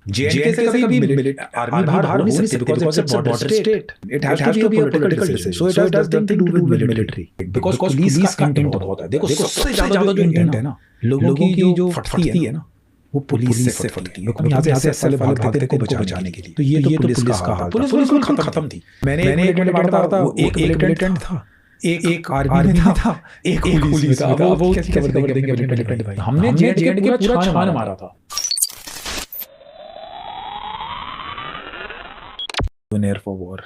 JNK से कभी army बाहर हो नहीं सकती because it's a border state. It has to be a political decision. So it has nothing to do with military. Because police का int बहुत है. देखो सबसे ज्यादा जो इंट है ना, लोगों की जो फटती है ना, वो पुलिस से फटती है. हम यहाँ से साले भागते थे को बचाने के लिए. तो ये तो पुलिस का हाल था. पुलिस बिल्कुल खत्म थी. मैंने एक मिलिटेंट मारा था. वो एक मिलिटेंट था, एक आर्मी में था, एक पुलिस में था. वो कैसे खबर देंगे मिलिटेंट भाई. हमने जेएनके पूरा छान मारा था. For war.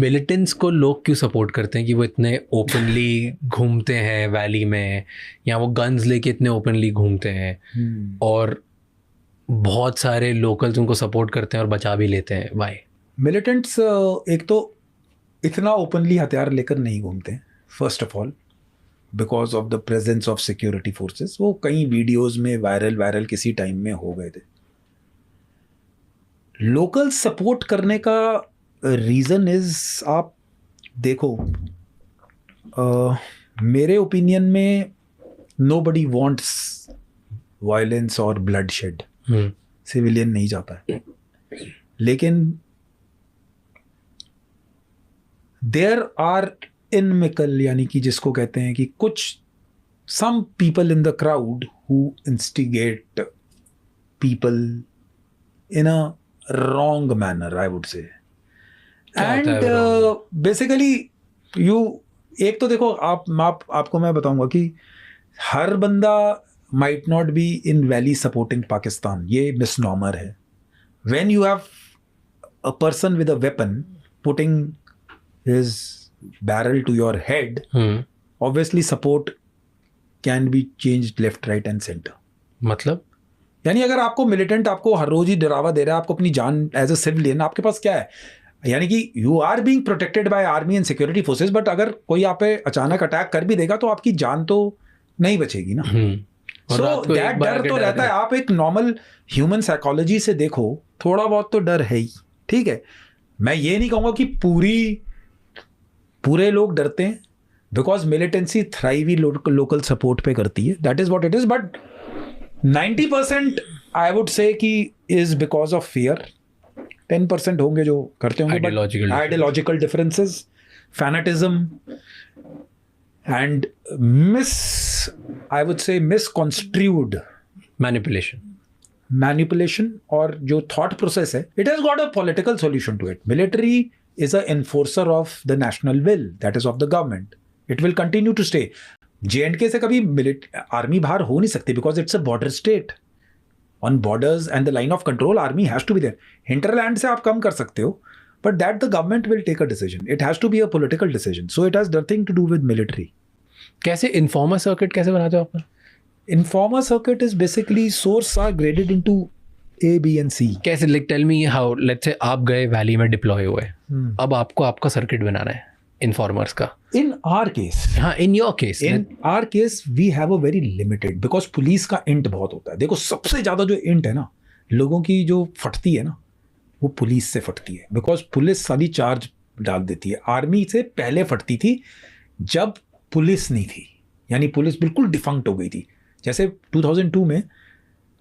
मिलिटेंट्स को लोग क्यों सपोर्ट करते हैं कि वो इतने ओपनली घूमते हैं वैली में, या वो गन्स लेके इतने ओपनली घूमते हैं और बहुत सारे लोकल्स उनको सपोर्ट करते हैं और बचा भी लेते हैं? वाई? मिलिटेंट्स एक तो इतना ओपनली हथियार लेकर नहीं घूमते हैं, first of all because of the presence of security forces. वो कई वीडियोज में वायरल किसी टाइम में हो गए थे. लोकल सपोर्ट करने का रीज़न इज़, आप देखो मेरे ओपिनियन में नोबडी वांट्स वायलेंस और ब्लडशेड. सिविलियन नहीं चाहता है. लेकिन देयर आर इनमिकल, यानी कि जिसको कहते हैं कि कुछ some people in the crowd who instigate people in a wrong manner, I would say. And basically एक तो देखो आपको मैं बताऊंगा कि हर बंदा might not be in valley supporting Pakistan. ये misnomer है. When you have a person with a weapon putting his barrel to your head, obviously support can be changed left, right and center. मतलब यानी अगर आपको militant आपको हर रोज ही डरावा दे रहा है, आपको अपनी जान एज अ सिविलियन, आपके पास क्या है, यानी कि you are being protected by army and security forces, but अगर कोई आप पे अचानक अटैक कर भी देगा तो आपकी जान तो नहीं बचेगी ना. सो दैट डर तो रहता है. आप एक नॉर्मल ह्यूमन साइकोलॉजी से देखो, थोड़ा बहुत तो डर है ही. ठीक है, मैं ये नहीं कहूँगा कि पूरे लोग डरते हैं, because militancy thrive he local support पे करती है. That is what it is. But 90% I would say कि is because of fear. 10% होंगे जो करते होंगे ideological differences, fanatism and I would say misconstrued manipulation और जो thought process है, it has got a political solution to it. Military is a enforcer of the national will, that is of the government. It will continue to stay. J and K से कभी army बाहर हो नहीं सकती because it's a border state. On borders and the line of control army has to be there. Hinterland से आप कम कर सकते हो, but that the government will take a decision. It has to be a political decision. So it has nothing to do with military. कैसे informer circuit कैसे बनाते हो आप? Informer circuit is basically source are graded into A, B and C. कैसे? Like tell me how. Let's say आप गए valley में deploy हुए, अब आपको आपका सर्किट बनाना है इन्फॉर्मर्स का. In our case, हाँ, in your case, we have a very limited, because police का इंट बहुत होता है. देखो सबसे ज्यादा जो इंट है ना, लोगों की जो फटती है ना, वो पुलिस से फटती है. बिकॉज पुलिस सारी चार्ज डाल देती है. आर्मी से पहले फटती थी जब पुलिस नहीं थी, यानी पुलिस बिल्कुल डिफंक्ट हो गई थी. जैसे 2002 में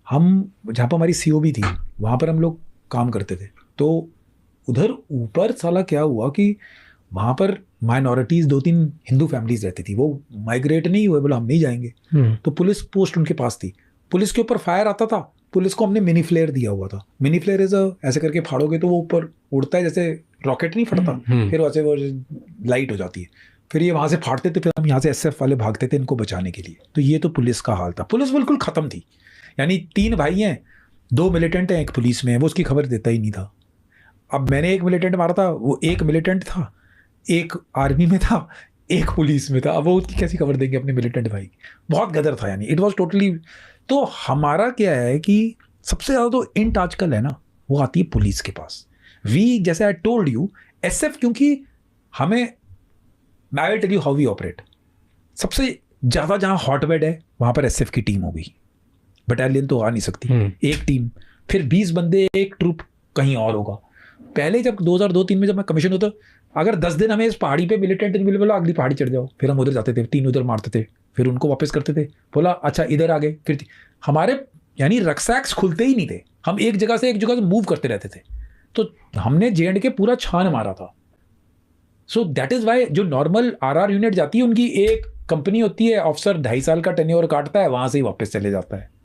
हम जहाँ पर हमारी COB थी, वहाँ पर हम लोग काम करते थे. तो उधर ऊपर साला क्या हुआ कि वहाँ पर माइनॉरिटीज़ 2-3 हिंदू फैमिलीज रहती थी. वो माइग्रेट नहीं हुए, बोला हम नहीं जाएंगे. तो पुलिस पोस्ट उनके पास थी. पुलिस के ऊपर फायर आता था. पुलिस को हमने मिनी फ्लेयर दिया हुआ था. मिनी फ्लेयर इज ऐसे करके फाड़ोगे तो वो ऊपर उड़ता है, जैसे रॉकेट नहीं फटता, फिर वैसे वो लाइट हो जाती है. फिर ये वहाँ से फाड़ते थे, फिर हम यहाँ से SF वाले भागते थे इनको बचाने के लिए. तो ये तो पुलिस का हाल था. पुलिस बिल्कुल ख़त्म थी. यानी 3 भाई हैं, 2 मिलिटेंट हैं, एक पुलिस में है, वो उसकी खबर देता ही नहीं था. अब मैंने एक मिलिटेंट मारा था, वो एक मिलिटेंट था, एक आर्मी में था, एक पुलिस में था. अब वो उसकी कैसी खबर देंगे अपने मिलिटेंट भाई. बहुत गदर था. यानी इट वाज टोटली. तो हमारा क्या है कि सबसे ज़्यादा तो इंट आजकल है ना, वो आती है पुलिस के पास. जैसे आई टोल्ड यू, SF, क्योंकि हमें, I will tell you how we operate. सबसे ज़्यादा जहाँ हॉटबेड है वहाँ पर SF की टीम होगी. बटालियन तो आ नहीं सकती. एक टीम, फिर 20 बंदे, एक ट्रूप कहीं और होगा. पहले जब 2002-3 में जब मैं कमीशन होता, अगर 10 दिन हमें इस पहाड़ी पे मिलिटेंट नहीं मिले, बोला अगली पहाड़ी चढ़ जाओ. फिर हम उधर जाते थे, 3 उधर मारते थे, फिर उनको वापस करते थे. बोला अच्छा इधर आ गए. फिर हमारे यानी रक्सैक्स खुलते ही नहीं थे. हम एक जगह से मूव करते रहते थे, तो हमने J&K पूरा छान मारा था। सो दैट इज वाई जो नॉर्मल RR यूनिट जाती है, उनकी एक कंपनी होती है, ऑफिसर 2.5 साल का टेन्योर काटता है, वहां से ही वापस चले जाता है।